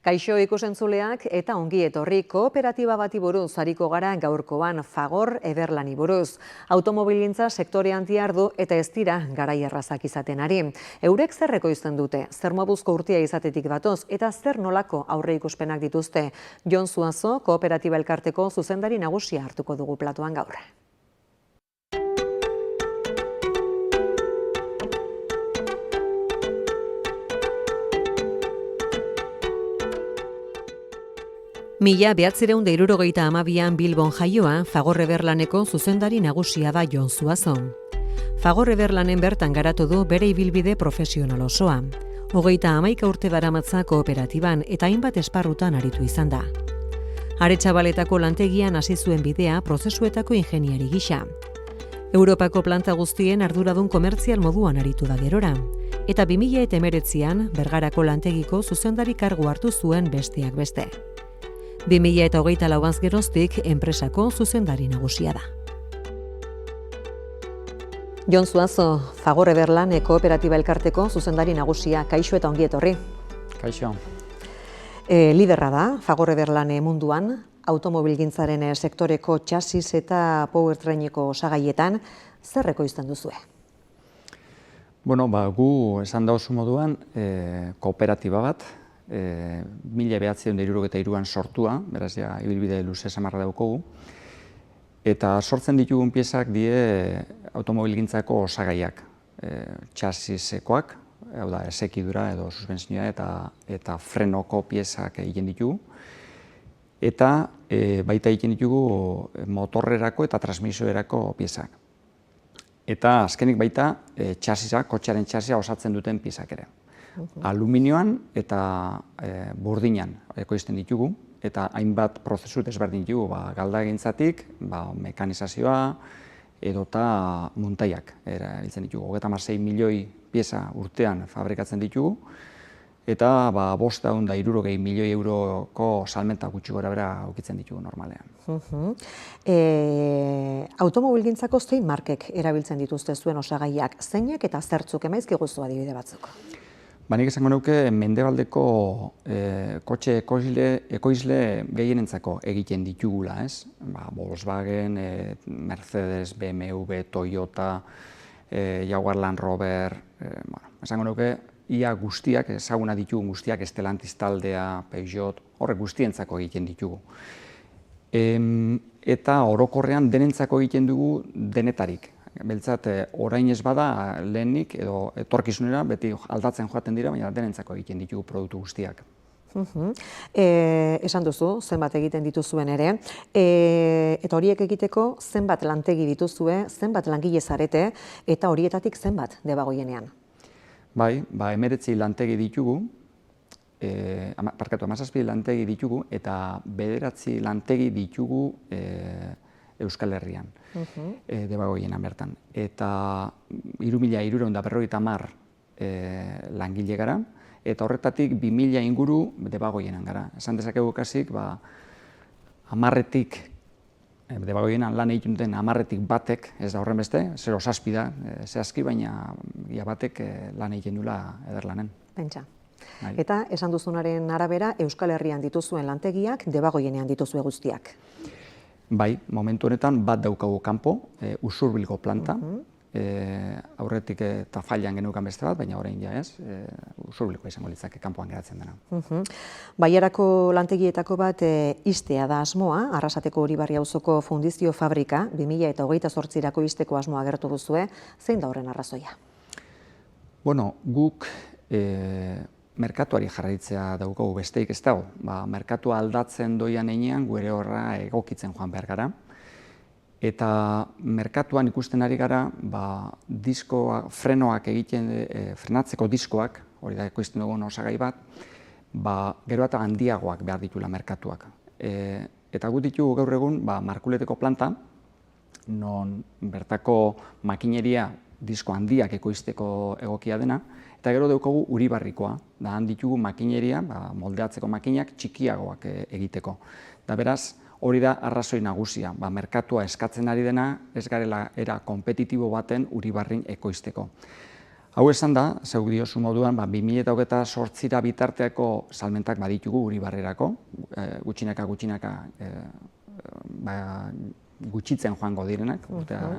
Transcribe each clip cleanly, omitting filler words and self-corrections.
Kaixo ikusentzuleak eta ongi etorri kooperatiba bati buruz ariko gara gaurkoan Fagor Everlani buruz. Automobilgintza sektore handiardu eta ez dira garai errazak izaten ari. Eurek zer ekoizten dute, zer moduzko urtea izatetik datoz eta zer nolako aurre ikuspenak dituzte. Jon Zuazo kooperatiba elkarteko zuzendari nagusia hartuko dugu platoan gaur. Mila 1962an Bilbon jaioa, Fagor Everlaneko zuzendari nagusia da Jon Zuazo. Fagor Everlanen bertan garatu du bere ibilbide profesional osoa. 31 urte daramatza kooperatiban eta hainbat esparrutan aritu izan da. Aretxabaletako lantegian hasi zuen bidea prozesuetako ingeniari gisa. Europako planta guztien arduradun komertzial moduan aritu da gerora. Eta 2019an Bergarako lantegiko zuzendari kargu hartu zuen besteak beste. 2024 geroztik enpresako zuzendari nagusia da. Jon Zuazo, Fagor Everlan kooperatiba elkarteko zuzendari nagusia, kaixo eta ongi etorri. Kaixo. Liderra da, Fagor Everlan munduan, automobilgintzaren sektoreko txasis eta powertraineko osagaietan, zer ekoizten duzue? Bueno, gu esan da oso moduan kooperatiba bat, 1963an sortua, beraz ja ibilbide luze samarra daukogu, eta sortzen ditugun piezak die automobilgintzako osagaiak, txasisekoak, hau da, esekidura edo suspensioa eta frenoko piezak egiten ditugu, eta baita egiten ditugu motorrerako eta transmisioerako piezak. Eta azkenik baita kotxearen txasisa osatzen duten piezak ere. Aluminioan eta burdinan ekoizten ditugu, eta hainbat prozesu desberdin ditugu, galdagintzatik, mekanizazioa edota muntaiak erabiltzen ditugu. 36 milioi pieza urtean fabrikatzen ditugu, eta 560 milioi euroko salmenta gutxi gorabehera aurkitzen ditugu normalean. Automobilgintzako zein markek erabiltzen dituzte zuen osagaiak, zeinek eta zertzuk emaizkiguzu adibide batzuk? Nik esango nuke mendebaldeko kotxe ekoizle gehienentzako egiten ditugula, ez? Volkswagen, Mercedes, BMW, Toyota, Jaguar Land Rover, esango nuke ia guztiak, ezaguna ditugun guztiak, Stellantis taldea, Peugeot, horrek guztientzako egiten ditugu. Eta orokorrean denentzako egiten dugu denetarik. Beltzat, orain ez bada lehenik edo etorkizunera, beti aldatzen joaten dira, baina denentzako egiten ditugu produktu guztiak. Esan duzu, zenbat egiten dituzuen ere, eta horiek egiteko zenbat lantegi dituzue, zenbat langile zarete, eta horietatik zenbat debagoienean? Bai, 19 lantegi ditugu, 17 lantegi ditugu, eta 9 lantegi ditugu Euskal Herrian, debagoienan bertan. Eta 3.350 langile gara, eta horretatik 2.000 inguru debagoienan gara. Esan dezakegu kasik, 10-etik, debagoienan lan egiten duten 10-etik batek, ez da horren beste, 0,7 da, zehazki, baina batek lan egiten duela ederlanen. Pentsa. Eta esan duzunaren arabera, Euskal Herrian dituzuen lantegiak, debagoienean dituzue guztiak. Bai, momentu honetan bat daukagu kanpo, Usurbilgo planta, aurretik eta failan genukan beste bat, baina orain ja ez, Usurbilgo izango litzake kanpoan geratzen dena. Baiarako lantegietako bat ixtea da asmoa, Arrasateko Horibarri auzoko fundizio fabrika, 2028rako ixteko asmoa agertu duzue, zein da horren arrazoia? Bueno, guk merkatuari jarraitzea daukagu besteik ez dago. Merkatua aldatzen doian einean, gure horra egokitzen joan behar gara. Eta merkatuan ikusten ari gara, frenoak egiten, frenatzeko diskoak, hori da ekoizten dugun osagai bat, gero eta handiagoak behar ditula merkatuak. Eta gut ditugu gaur egun, Markuleteko planta, non bertako makineria disko handiak ekoizteko egokia dena, eta gero daukagu Uribarrikoa, da han ditugu makineria, moldeatzeko makinak txikiagoak egiteko. Da beraz, hori da arrazoi nagusia, merkatua eskatzen ari dena, ez garela era kompetitibo baten Uribarrin ekoizteko. Hau esan da, zeuk diozu moduan, 2028 bitarteako salmentak baditugu Uribarrerako, gutxinaka gutxitzen joango direnak,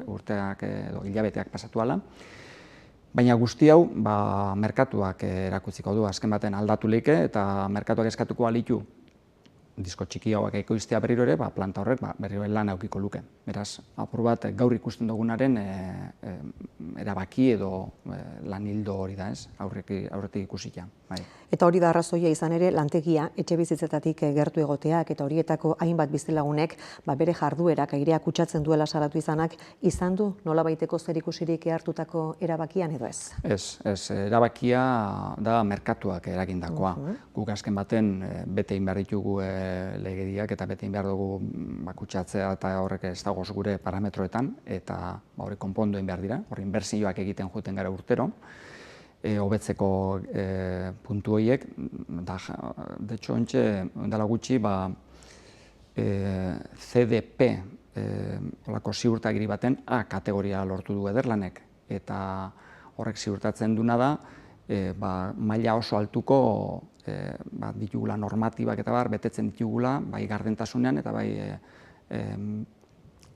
urteak edo hilabeteak pasatu ala. Baina guzti hau merkatuak erakutziko du, azken baten aldatu leike eta merkatuak eskatuko alitu disko txiki hauak ekoiztea berriro ere, planta horrek berriro lan aukiko luke. Beraz, apur bat gaur ikusten dugunaren erabaki edo lan hildo hori da, ez? Aurretik ikusita. Eta hori da arrazoia izan ere, lantegia etxebizitzetatik gertu egoteak eta horietako hainbat bizilagunek bere jarduerak airea kutsatzen duela salatu izanak izan du nolabaiteko zerikusirik hartutako erabakian edo ez? Ez, erabakia da merkatuak eragindakoa. Guk azken baten bete egin behar ditugu legediak eta bete egin behar dugu kutsatzea eta horrek ez dagoz gure parametroetan eta hori konpondu egin behar dira, hori inbertsioak egiten joeten gara urtero, hobetzeko puntu horiek. De hecho, ontxe, dela gutxi, CDP, olako ziurtagiri baten A kategoria lortu du Ederlanek, eta horrek ziurtatzen duna da, maila oso altuko ditugula normatibak eta betetzen ditugula, bai gardentasunean eta bai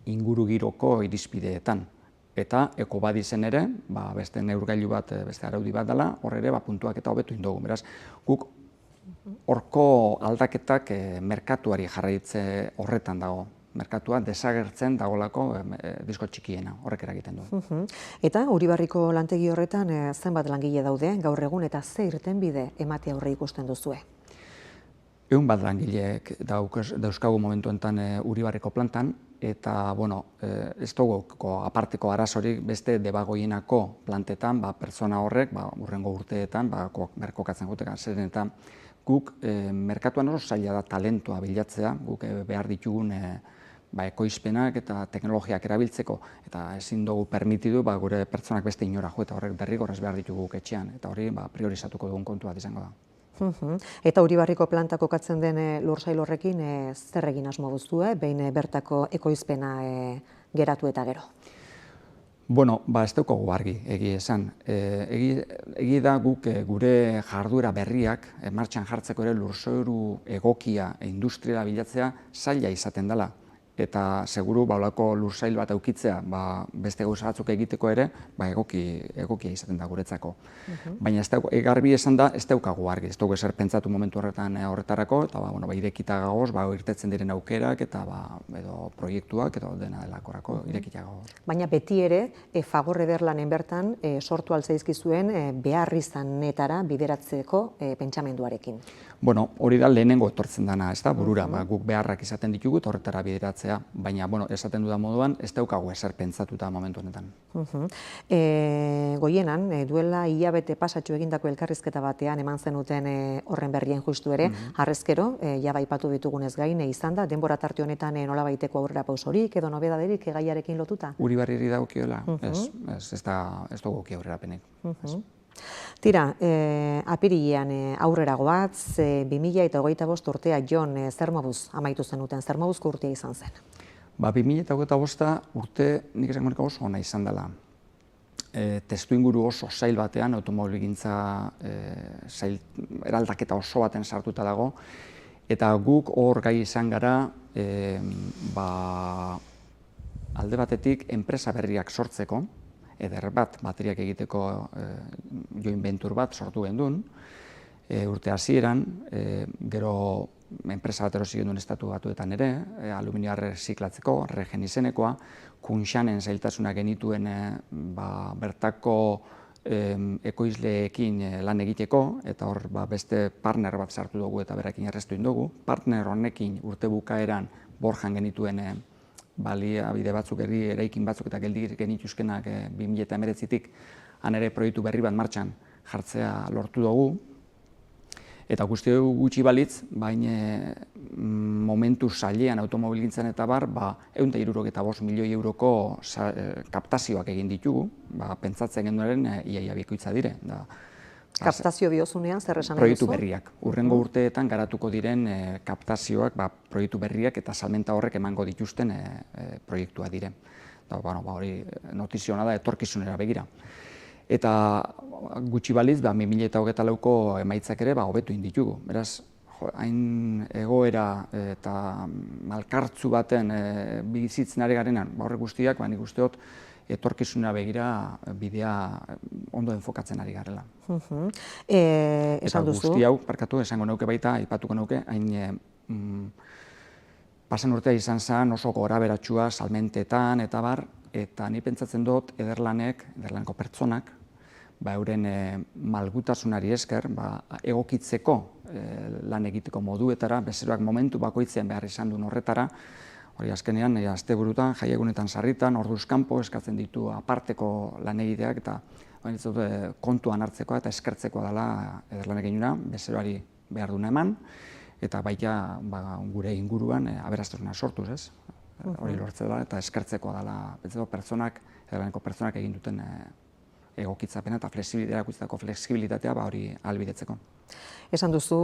ingurugiroko irizpideetan. Eta ekobadizen ere, beste neurgailu bat, beste araudi bat dela, hor ere puntuak eta hobetu indogu. Beraz, guk horko aldaketak merkatuari jarraitze horretan dago. Merkatua desagertzen dagolako disko txikiena, horrek eragiten du. Eta Uribarriko lantegi horretan zenbat langile daude gaur egun eta ze irtenbide emate aurre ikusten duzue? 100 bat langileek dauzkagu momentu enten Uribarriko plantan, eta, ez dugu aparteko arazorik beste debagoienako plantetan, pertsona horrek, urrengo urteetan, merkokatzen guteka, zeren eta guk merkatuan oso zaila da talentoa bilatzea, guk behar ditugun ekoizpenak eta teknologiak erabiltzeko, eta ezin dugu permitidu gure pertsonak beste inora jo, eta horrek derrigorrez behar ditugu etxean, eta hori priorizatuko dugun kontua izango da. Eta Uribarriko planta kokatzen den lursail horrekin zer egin asmo duzue, behin bertako ekoizpena geratu eta gero? Ez daukagu argi, egi esan. Egi da guk gure jarduera berriak martxan jartzeko ere lurzoru egokia industriala bilatzea zaila izaten dela. Eta seguru olako lursail bat aukitzea beste gauza batzuk egiteko ere egokia izaten da guretzako. Baina garbi esan da ez daukagu argi, ez dugu ezer pentsatu momentu horretarako, eta irekita gagoz, irtetzen diren aukerak eta edo proiektuak edo dena delakorako irekita gagoz. Baina beti ere, Fagor Ederlanen bertan sortu altzaizkizuen beharrizanetara bideratzeko pentsamenduarekin. Hori da lehenengo etortzen dana, ez da, burura, guk beharrak izaten ditugu eta horretara bideratzea, baina, esaten dudan moduan, ez daukagu ezer pentsatuta momentu honetan. Goienan, duela hilabete pasatxo egindako elkarrizketa batean eman zenuten horren berrien justu ere, harrezkero, aipatu ditugunez gain, izan da, denbora tarte honetan nolabaiteko aurrera pausorik edo nobedaderik gaiarekin lotuta? Uribarriri dagokiola, ez dugu aurrera penek. Tira, apirilean aurrera goatz, 2025 urtea Jon, zer moduz amaitu zenuten, zer moduzko urtea izan zen? 2025 urte nik esango nuke oso ona izan dela. Testu inguru oso zail batean, automobilgintza eraldaketa oso baten sartuta dago, eta guk hor gai izan gara, alde batetik enpresa berriak sortzeko, eder bat, bateriak egiteko joint venture bat sortu gendun, urte hasieran, gero enpresa bat erosi gendun estatu batuetan ere, aluminioa reziklatzeko, regen izenekoa, Kuntxanen zailtasuna genituen bertako ekoizleekin lan egiteko, eta hor beste partner bat sartu dugu eta berakin errestu dugu. Partner honekin urte bukaeran Borjan genituen baliabide batzuk, eraikin batzuk eta geldi genituzkenak 2019tik han ere proiektu berri bat martxan jartzea lortu dugu. Eta guzti gutxi balitz, baina momentu zailean automobilgintzan eta 165 milioi euroko kaptazioak egin ditugu, pentsatzen genduaren iaia bikoitza dire. Kaptazio diozunean, zer esan proiektu berriak. Urrengo urteetan garatuko diren kaptazioak, proiektu berriak eta salmenta horrek emango dituzten proiektua dire. Hori notiziona da etorkizunera begira. Eta gutxi baliz, 2024ko emaitzak ere hobetu egin ditugu. Beraz, hain egoera eta malkartzu baten bizitzen ari garenan, horrek guztiak, nik uste dut, etorkizuna begira bidea ondo enfokatzen ari garela. Esan duzu. Eta guzti hau, parkatu, esango nauke baita, aipatuko nauke, hain pasan urtea izan zen oso goraberatsua salmentetan eta bar, eta ni pentsatzen dut Ederlaneko pertsonak, euren malgutasunari esker, egokitzeko lan egiteko moduetara, bezeroak momentu bakoitzean behar izan duen horretara, hori azkenean, asteburutan, jaiegunetan sarritan, orduz kanpo eskatzen ditu aparteko lan egiteak, eta kontuan hartzekoa eta eskertzekoa dela Ederlanek inuna, bezeroari behar duna eman, eta baita gure inguruan aberastasuna sortuz, ez? Hori lortze dela eta eskertzekoa dela, Ederlaneko pertsonak egin duten egokitzapena eta flexibilitatea hori ahalbidetzeko. Esan duzu,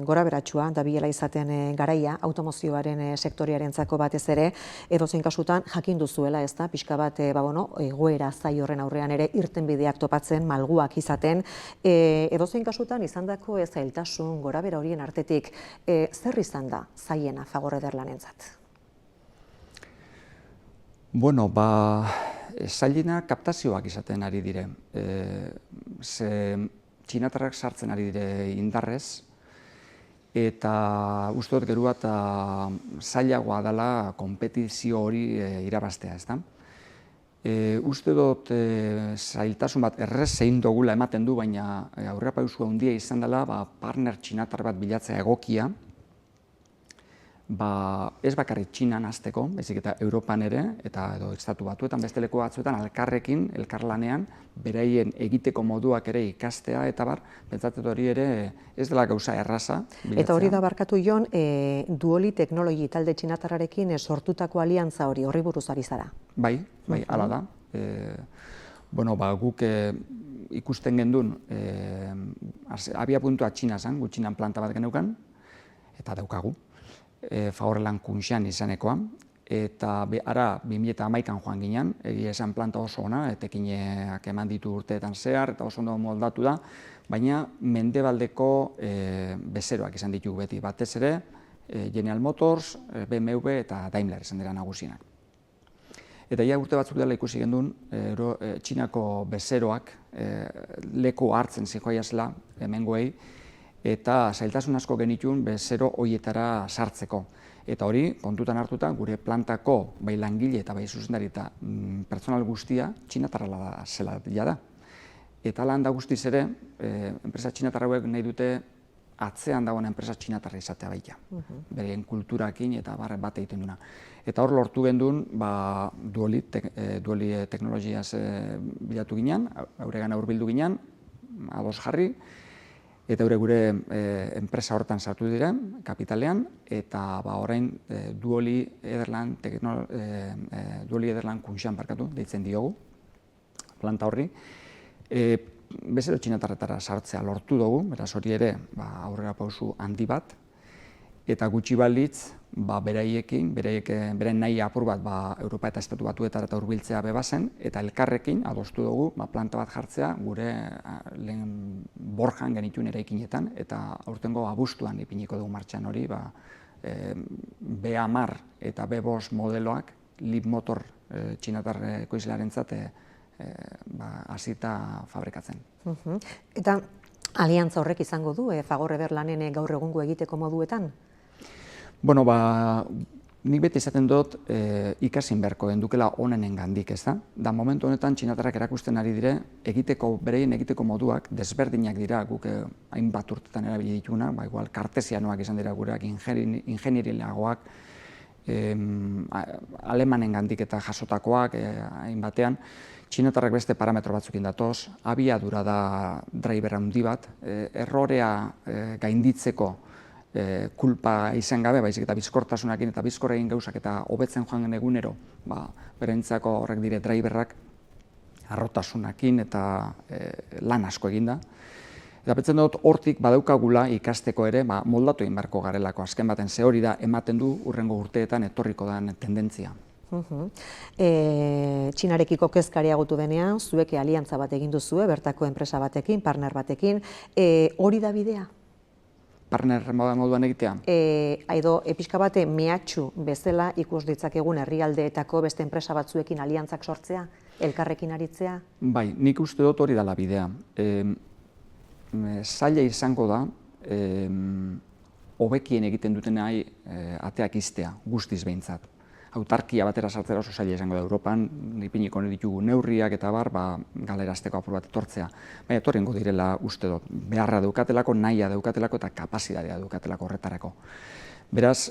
goraberatsua dabilela izaten garaia, automozioaren sektorearentzako batez ere, edozein kasutan jakin duzuela, ez da, pixka bat, egoera zai horren aurrean ere irtenbideak topatzen, malguak izaten, edozein kasutan izandako zailtasun gorabera horien artetik, zer izan da zaiena Fagor Ederlanentzat? Bueno, zailena kaptazioak izaten ari dire. Txinatarrak sartzen ari dire indarrez, eta uste dut gerua eta zailagoa dela konpetizio hori irabaztea, ez da? Uste dut zailtasun bat errez zein dugula ematen du, baina aurrerapauso handia izan dela partner txinatar bat bilatzea egokia, ez bakarrik Txinan hasteko, baizik eta Europan ere, eta estatu batuetan, beste leku batzuetan, elkarlanean, beraien egiteko moduak ere ikastea, eta pentsatzen hori ere ez dela gauza erraza. Eta hori da barkatu Jon, Duoli teknologi talde txinatarrarekin sortutako aliantza horri buruz ari zara? Bai, hala da. Guk ikusten gendun, abia puntua Txina zen, Txinan planta bat geneukan, eta daukagu. Fagorrelan Kunxian izanekoa, eta ara 2011an joan ginen, egia esan planta oso ona, etekineak eman ditu urteetan zehar, eta oso ondo moldatu da, baina mendebaldeko bezeroak izan ditugu beti, batez ere, General Motors, BMW eta Daimler izan dira nagusienak. Eta ja urte batzuk dela ikusi gendun, Txinako bezeroak leku hartzen zijoiazela hemengoei, eta zailtasun asko genituen bezero horietara sartzeko. Eta hori, kontutan hartuta, gure plantako bai langile eta bai zuzendari eta pertsonal guztia txinatarra zela da. Eta lan da guztiz ere, enpresa txinatarrauek nahi dute atzean dagoen enpresa txinatarra izatea baita. Bereen kulturakin eta bat egiten duna. Eta hor lortu gendun, Duoli teknologiaz bilatu ginen, euregan aurbildu ginen, ados jarri, eta gure enpresa horretan sartu diren, kapitalean, eta orain Duoli Ederlan Kunxian deitzen diogu, planta horri. Bezero txinatarretara sartzea lortu dugu, beraz hori ere aurrera pausu handi bat, eta gutxi balitz, beraien nahi apur bat Europa eta Estatu Batuetara eta hurbiltzea bebazen, eta elkarrekin adostu dugu planta bat jartzea gure lehen Borjan genituen eraikinetan, eta aurtengo abuztuan ipiniko dugu martxan hori, B10 eta B5 modeloak Leap Motor txinatar ekoizlearentzat hasita fabrikatzen. Eta aliantza horrek izango du Fagor Ederlanen gaur egungo egiteko moduetan? Nik beti izaten dut ikasin beharko gendukela onenengandik, ez da? Da momentu honetan txinatarrak erakusten ari dire, bereien egiteko moduak desberdinak dira, guk hainbat urtetan erabili dituguna, igual kartesianoak izan dira gureak, ingenierilagoak, alemanengandik eta jasotakoak hainbatean, txinatarrak beste parametro batzukin datoz, abiadura da driver handi bat, errorea gainditzeko kulpa izan gabe, baizik eta bizkortasunakin eta bizkorregin gauzak eta hobetzen joan egunero, berentzako horrek dire driverrak harrotasunakin eta lan asko eginda. Eta betzen dut hortik badaukagula ikasteko ere moldatu egin beharko garelako azken baten, ze hori da ematen du urrengo urteetan etorriko den tendentzia. Txinarekiko kezka areagotu denean, zuek aliantza bat egin duzue, bertako enpresa batekin, partner batekin, hori da bidea? Partner moduan egitea? Edo, pixka bate mehatxu bezala ikus ditzakegun herrialdeetako beste enpresa batzuekin aliantzak sortzea, elkarrekin aritzea? Bai, nik uste dut hori dela bidea. Zaila izango da, hobekien egiten duten nahi ateak iztea, guztiz behintzat. Autarkia batera sartzera oso zaila izango da Europan, ipiniko ditugu neurriak eta bar, galerazteko apur bat etortzea. Baina etorrengo direla uste dut, beharra daukatelako, nahia daukatelako eta kapazitatea daukatelako horretarako. Beraz,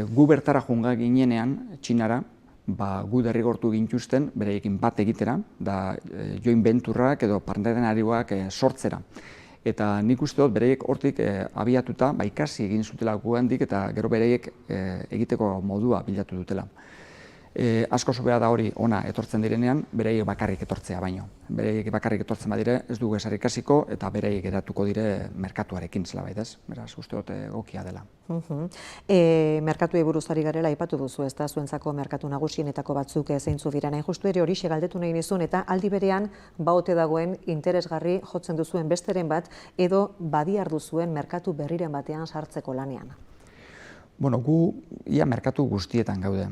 gu bertara joango ginenean, Txinara, gu derrigortu gintuzten, bereekin bat egitera, da joint venturrak edo partnerariak sortzera. Eta nik uste dut bereiek hortik abiatuta, ikasi egin zutela gugandik eta gero bereiek egiteko modua bilatu dutela. Asko zobea da hori ona etortzen direnean, bereiek bakarrik etortzea baino. Bereiek bakarrik etortzen badire ez dugu ezer ikasiko eta bereiek geratuko dire merkatuarekin zelabait, ez? Beraz, uste dut egokia dela. Merkatuei buruz ari garela aipatu duzu, ez da, zuentzako merkatu nagusienetako batzuk zeintzu dira. Nahi justu ere horixe galdetu nahi nizun eta aldi berean baote dagoen interesgarri jotzen duzuen besteren bat edo badiar duzuen merkatu berriren batean sartzeko lanean. Bueno, gu ia merkatu guztietan gaude.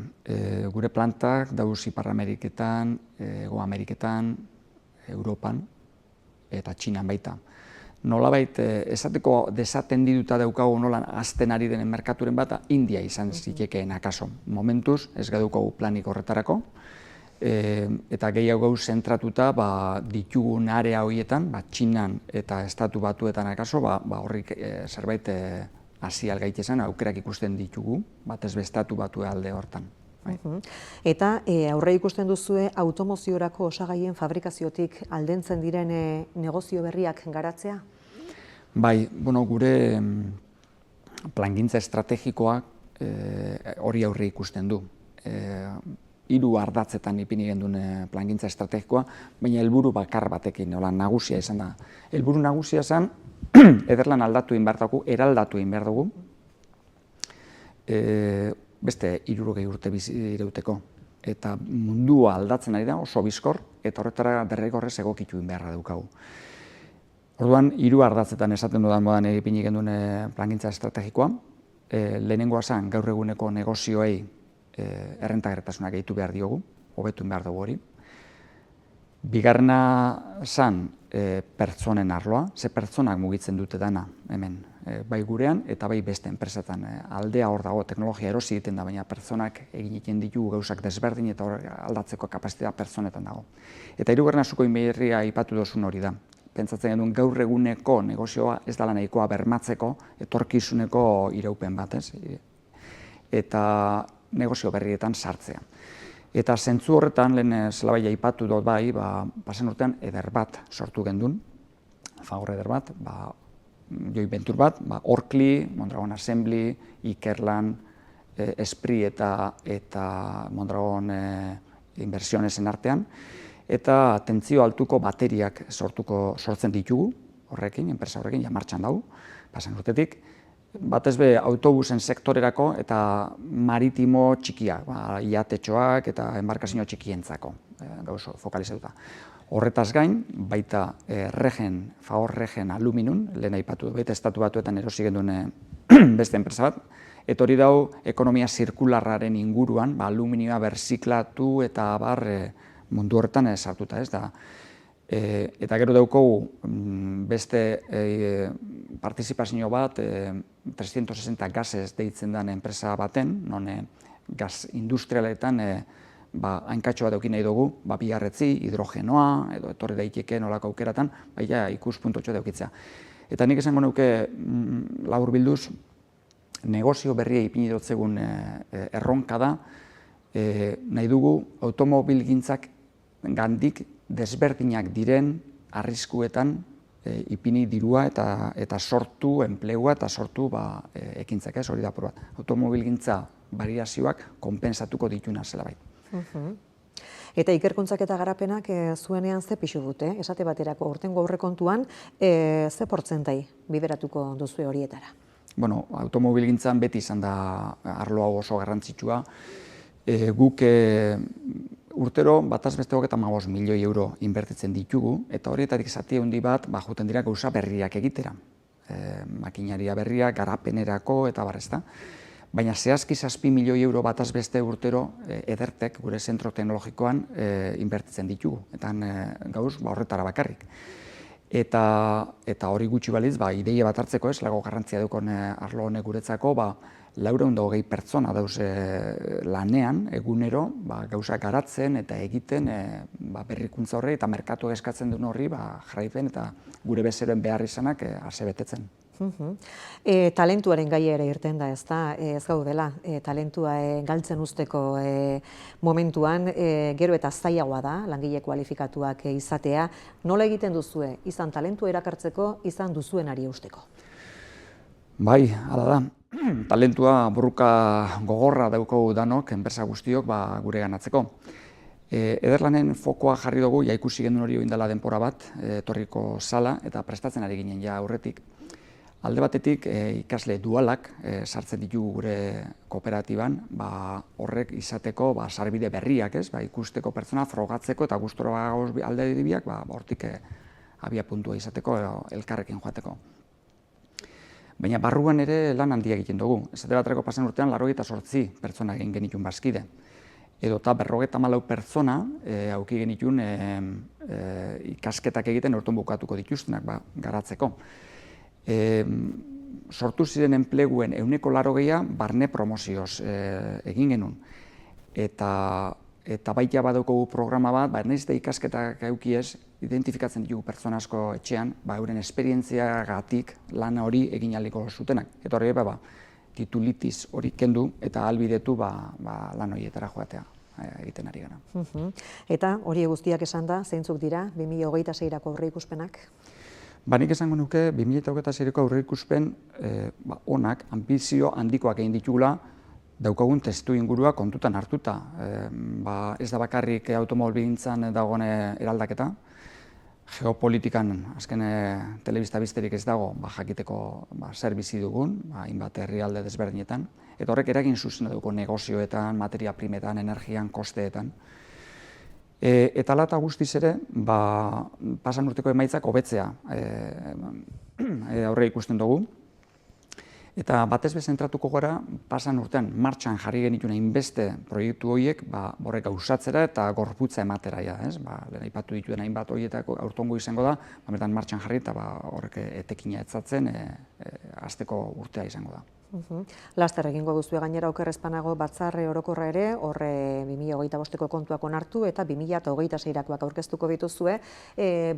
Gure plantak dauz Ipar Ameriketan, Hego Ameriketan, Europan eta Txinan baita. Nolabait esateko desatendiduta daukagu nolan azten ari denen merkaturen bat, India izan zitekeen akaso. Momentuz ez gadukagu planik horretarako, eta gehiago gau zentratuta ditugun area horietan, Txinan eta Estatu Batuetan akaso, horrik zerbait hasi algaitezen aukerak ikusten ditugu, batez bestatu batu alde hortan. Eta aurre ikusten duzue automoziorako osagaien fabrikaziotik aldentzen diren negozio berriak garatzea? Bai, gure plangintza estrategikoak hori aurre ikusten du. 3 ardatzetan ipini genduen plangintza estrategikoa, baina helburu bakar batekin, nagusia izan da. Helburu nagusia zen, ederlan aldatu egin behar dugu, eraldatu egin behar dugu, beste 60 urte irauteko. Eta mundua aldatzen ari da oso bizkor, eta horretara derrigorrez egokitu egin beharra daukagu. Orduan, 3 ardatzetan esaten dudan modan ipini genduen plangintza estrategikoa, lehenengoa zen gaur eguneko negozioei errentagarritasuna gehitu behar diogu, hobetu behar dugu hori. Bigarrena zen pertsonen arloa, ze pertsonak mugitzen dute dana hemen, bai gurean eta bai beste enpresetan. Aldea hor dago, teknologia erosi egiten da, baina pertsonak egiten ditugu gauzak desberdin eta aldatzeko kapazitatea pertsonetan dago. Eta hirugarrena zuko inberria aipatu dozun hori da. Pentsatzen genuen gaur eguneko negozioa ez dela nahikoa bermatzeko etorkizuneko iraupen bat, ez? Eta negozio berrietan sartzea. Eta zentzu horretan, lehen zelabaia aipatu dut bai, pasen urtean eder bat sortu gendun, Fagor eder bat, joint venture bat, Orkli, Mondragon Assembly, Ikerlan, Esprit eta Mondragon Inversionesen artean, eta tentzio altuko bateriak sortzen ditugu horrekin, enpresa horrekin, ja martxan dago, pasen urtetik, batez be autobusen sektorerako eta maritimo txikia, iatetxoak eta embarkazio txikientzako, gauzo fokalizatuta. Horretaz gain, baita Fagor Regen Aluminum, lehen aipatu baita Estatu Batuetan erosi genduen beste enpresa bat, eta hori dau ekonomia zirkularraren inguruan, aluminioa berziklatu eta mundu horretan sartuta, ez da. Eta gero daukogu beste partizipazio bat, 360 gases deitzen den enpresa baten, non gaz industrialetan hainkatxo bat daukin nahi dugu, bigarretzi, hidrogenoa, edo etorri daiteke nolako aukeratan, ikuspuntotxo daukitzea. Eta nik esango nuke labur bilduz, negozio berria ipini dutzegun erronka da, nahi dugu automobilgintzak gandik desberdinak diren arriskuetan ipini dirua eta sortu enplegua eta sortu ekintzak, ez hori da apur bat. Automobilgintza variazioak konpensatuko dituna zelabait. Eta ikerkuntzak eta garapenak zuenean ze pixu dute, esate baterako urtengo aurrekontuan, ze portzentai bideratuko duzu horietara? Bueno, automobilgintzan beti izan da arlo hau oso garrantzitsua. Guk urtero bataz beste 35 milioi euro inbertitzen ditugu, eta horietatik zati handi bat joaten dira gauza berriak egitera. Makinaria berriak, garapenerako eta barrezta. Baina zehazki 7 milioi euro bataz beste urtero edertek gure zentro teknologikoan inbertitzen ditugu. Eta gauz horretara bakarrik. Eta hori gutxi baliz, ideia bat hartzeko ez, lago garrantzia dukon arlo honek guretzako, 420 pertsona dauz lanean, egunero, gauza garatzen eta egiten berrikuntza horri eta merkatu eskatzen duen horri jarraipen eta gure bezeroen behar izanak asebetetzen. Talentuaren gaia ere irten da, ez gaudela, talentua galtzen usteko momentuan, gero eta zailagoa da, langile kualifikatuak izatea. Nola egiten duzue, izan talentua erakartzeko, izan duzuenari eusteko? Bai, hala da. Talentua borroka gogorra daukagu danok, enpresa guztiok gure ganatzeko. Ederlanen fokoa jarri dugu, ikusi genuen hori oindala denpora bat, etorriko zala, eta prestatzen ari ginen aurretik. Alde batetik ikasle dualak sartzen ditugu gure kooperatiban, horrek izateko sarbide berriak, ikusteko pertsona, frogatzeko eta gustora alde dibiak, hortik abia puntua izateko elkarrekin joateko. Baina barruan ere lan handia egiten dugu. Esate baterako pasan urtean 88 pertsona egin genitun bazkide. Edo eta 54 pertsona auki genitun ikasketak egiten orduan bukatuko dituztenak garatzeko. Sortu ziren enpleguen 180 barne promozioz egin genuen. Eta baita badaukagu programa bat, nahiz eta ikasketak eukiez, identifikatzen ditugu pertsona asko etxean, euren esperientziagatik lan hori egin aliko zutenak. Eta hori titulitis hori kendu eta ahalbidetu lan horietara joatea egiten ari gara. Eta hori guztiak esan da, zeintzuk dira 2026-rako aurreikuspenak? Nik esango nuke 2026-rako aurreikuspen onak, anbizio handikoak egin ditugula, daukagun testu ingurua kontutan hartuta. Ez da bakarrik automobilgintzan dagoen eraldaketa, geopolitikan azken telebista bizterik ez dago jakiteko zer bizi dugun, hainbat herrialde desberdinetan, eta horrek eragin zuzena dugu negozioetan, materia primetan, energian, kosteetan. Eta hala eta guztiz ere, pasan urteko emaitzak hobetzea aurre ikusten dugu. Eta batez be zentratuko gara, pasan urtean martxan jarri genituen hainbeste proiektu horiek horrek gauzatzera eta gorputza ematera. Lehen aipatu dituen hainbat horietako aurtongo izango da, bertan martxan jarri eta horrek etekina etzatzen hasteko urtea izango da. Laster egingo duzue gainera oker ez banago batzar orokorra ere, horre 2025ko kontuak onartu eta 2026rakoak aurkeztuko dituzue,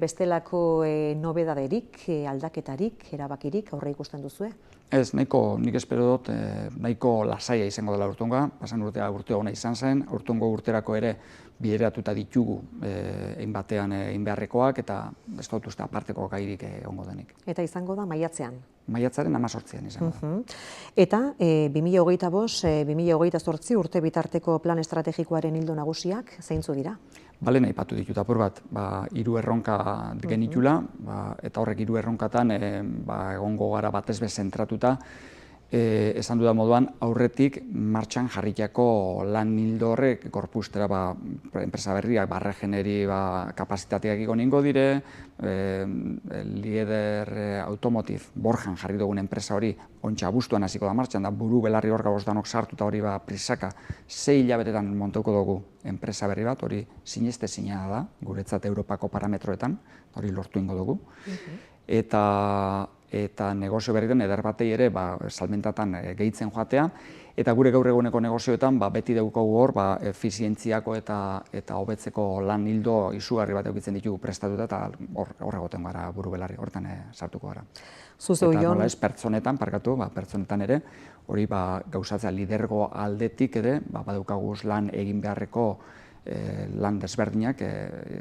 bestelako nobedaderik, aldaketarik, erabakirik aurre ikusten duzue? Ez, nik espero dut, nahiko lasaia izango dela aurtongoa, pasan urtea ona izan zen, aurtongo urterako ere bideratuta ditugu hainbatean egin beharrekoak eta ez dut uste aparteko gairik egongo denik. Eta izango da maiatzean? Maiatzaren 18an izango da. Eta 2025-2028 urte bitarteko plan estrategikoaren ildo nagusiak zeintzu dira? Lehen aipatu ditut apur bat, 3 erronka genitula, eta horrek 3 erronkatan egongo gara batez be zentratuta, esan dudan moduan aurretik martxan jarritako lan ildo horrek gorpuztera enpresa berriak, barregeneri kapazitateak egongo dire, Lieder Automotive Borjan jarri dugun enpresa hori ontsa abuztuan hasiko da martxan, da buru belarri hor gauz danok sartuta hori prisaka 6 hilabetetan montauko dugu enpresa berri bat, hori sinestezina da, guretzat Europako parametroetan, hori lortu ingo dugu. Eta negozio berriten eder batei ere salmentatan gehitzen joatea, eta gure gaur eguneko negozioetan beti daukagu hor efizientziako eta hobetzeko lan ildo izugarri bat eukitzen ditugu prestatuta, eta hor egoten gara buru belarri, hortan sartuko gara. Eta nola ez pertsonetan, pertsonetan ere, hori gauzatzea lidergo aldetik ere, badaukaguz lan egin beharreko lan desberdinak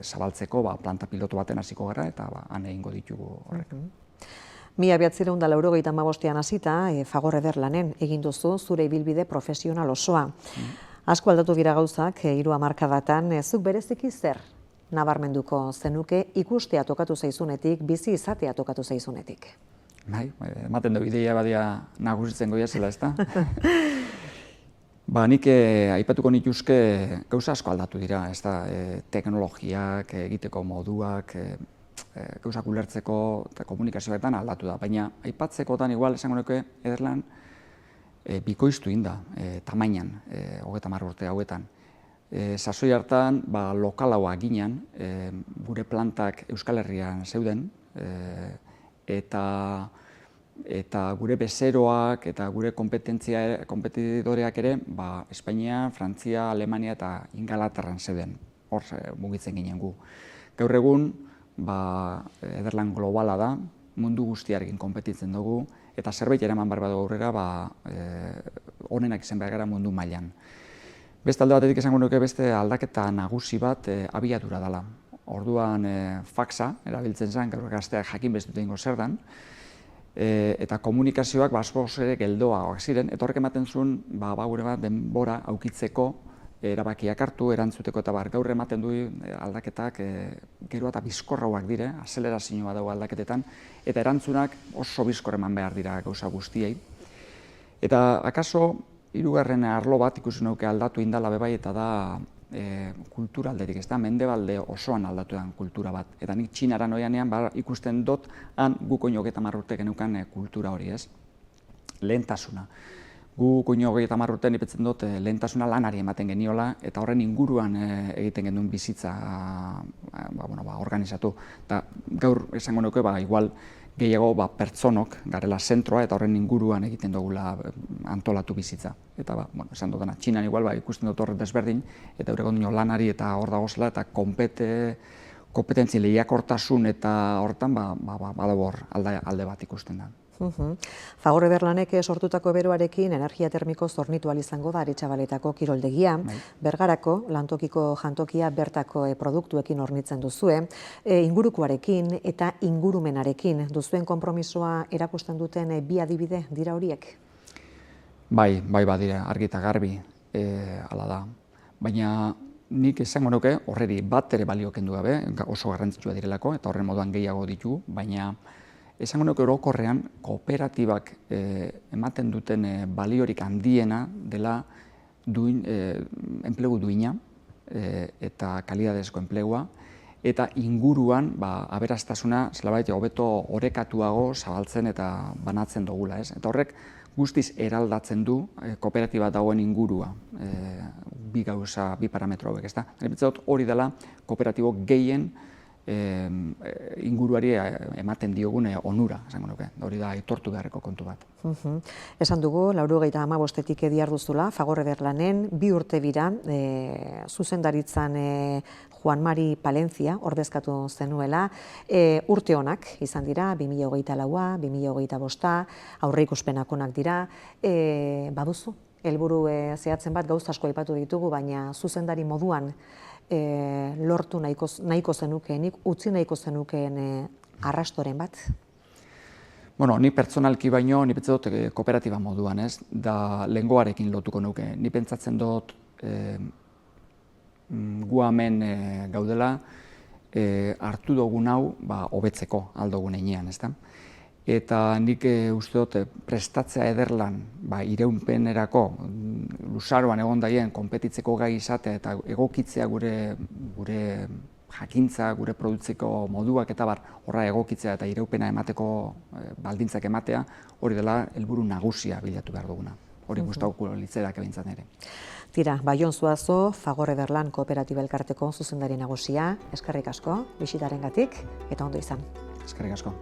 zabaltzeko planta pilotu baten hasiko gara, eta han egingo ditugu horrek. 1995ean hasita, Fagor Ederlanen egin duzu zure ibilbide profesional osoa. Asko aldatu dira gauzak, 3 hamarkadatan, zuk bereziki zer nabarmenduko zenuke ikustea tokatu zaizunetik, bizi izatea tokatu zaizunetik? Ematen du ideia badia nagusitzen goia zela, ezta? Nik aipatuko nituzke gauza asko aldatu dira, ez da, teknologiak, egiteko moduak, gauzak ulertzeko eta komunikazioetan aldatu da. Baina aipatzekotan igual esango nuke Ederlan bikoiztu inda, tamainan, 30 urte hauetan. Sasoi hartan lokalaua ginen, gure plantak Euskal Herrian zeuden, eta gure bezeroak eta gure konpetidoreak ere Espainia, Frantzia, Alemania eta Ingalaterran zeuden, hor mugitzen ginen gu. Gaur egun Ederlan globala da, mundu guztiarekin konpetitzen dugu, eta zerbait eraman behar badu aurrera onenak izan behar gara mundu mailan. Beste alde batetik esango nuke beste aldaketa nagusi bat abiadura dela. Orduan faxa erabiltzen zen, gaur gazteak jakin bezdut egingo zer dan, eta komunikazioak askoz ere geldoagoak ziren, eta horrek ematen zuen gure bat denbora aukitzeko erabakiak hartu, erantzuteko eta gaur ematen du aldaketak gero eta bizkorrauak dire, azelerazioa dago aldaketetan, eta erantzunak oso bizkor eman behar dira gauza guztiei. Eta akaso, hirugarren arlo bat ikusi nuke aldatu indala bebai, eta da kultura aldetik, ez da, mendebalde osoan aldatu den kultura bat. Eta nik Txinara noianean ikusten dut han guk oin 30 urte genukan kultura hori, ez? Lehentasuna. Guk oin 30 urte nipetzen dut lehentasuna lanari ematen geniola, eta horren inguruan egiten genuen bizitza organizatu. Eta gaur esango nuke, igual gehiago pertsonok garela zentroa eta horren inguruan egiten dugula antolatu bizitza. Eta esan dutena, Txinan igual ikusten dut horret desberdin, eta euregon lanari eta hor dagozela, eta kompetentzien lehiakortasun eta horretan badago hor alde bat ikusten da. Fagor Ederlanek sortutako beroarekin energia termiko zornitu izango da Aretxabaletako kiroldegia. Bergarako lantokiko jantokia bertako produktuekin hornitzen duzue. Ingurukoarekin eta ingurumenarekin duzuen konpromisoa erakusten duten bi adibide dira horiek? Bai, badira, argi eta garbi, hala da. Baina nik esango nuke horreri bat ere balio kendu gabe, oso garrantzitsua direlako, eta horren moduan gehiago ditu, baina esango nuke orokorrean kooperatibak ematen duten baliorik handiena dela enplegu duina eta kalidadezko enplegua, eta inguruan aberastasuna zelabait hobeto orekatuago zabaltzen eta banatzen dugula. Eta horrek guztiz eraldatzen du kooperatiba dagoen ingurua, bi gauza, bi parametro hauek, ezta? Hori dela kooperatibo gehien inguruari ematen diogune onura, esango nuke, hori da aitortu beharreko kontu bat. Esan dugu, 95etik diharduzula, Fagor Ederlanen, 2 urte bira, zuzendaritzan Juan Mari Palencia ordezkatu zenuela, urte honak izan dira, 2024a, 2025a, aurreikuspenak onak dira, baduzu, helburu zehatzen bat gauza asko aipatu ditugu, baina zuzendari moduan lortu nahiko zenukeenik, utzi nahiko zenukeen arrastoren bat? Ni pertsonalki baino, ni pentsatzen dut kooperatiba moduan, ez? Da lehengoarekin lotuko nuke. Ni pentsatzen dut gu hemen gaudela hartu dugun hau hobetzeko aldogun heinean, ezta? Eta nik uste dut prestatzea Ederlan ireunpenerako luzaroan egon daien konpetitzeko gai izatea eta egokitzea gure jakintza, gure produtzeko moduak eta horra egokitzea eta ireupena emateko baldintzak ematea, hori dela helburu nagusia bilatu behar duguna. Hori gustatuko litzaidake behintzat ere. Tira, Jon Zuazo, Fagor Ederlan Kooperatiba Elkarteko zuzendari nagusia, eskerrik asko, bisitarengatik eta ondo izan. Eskerrik asko.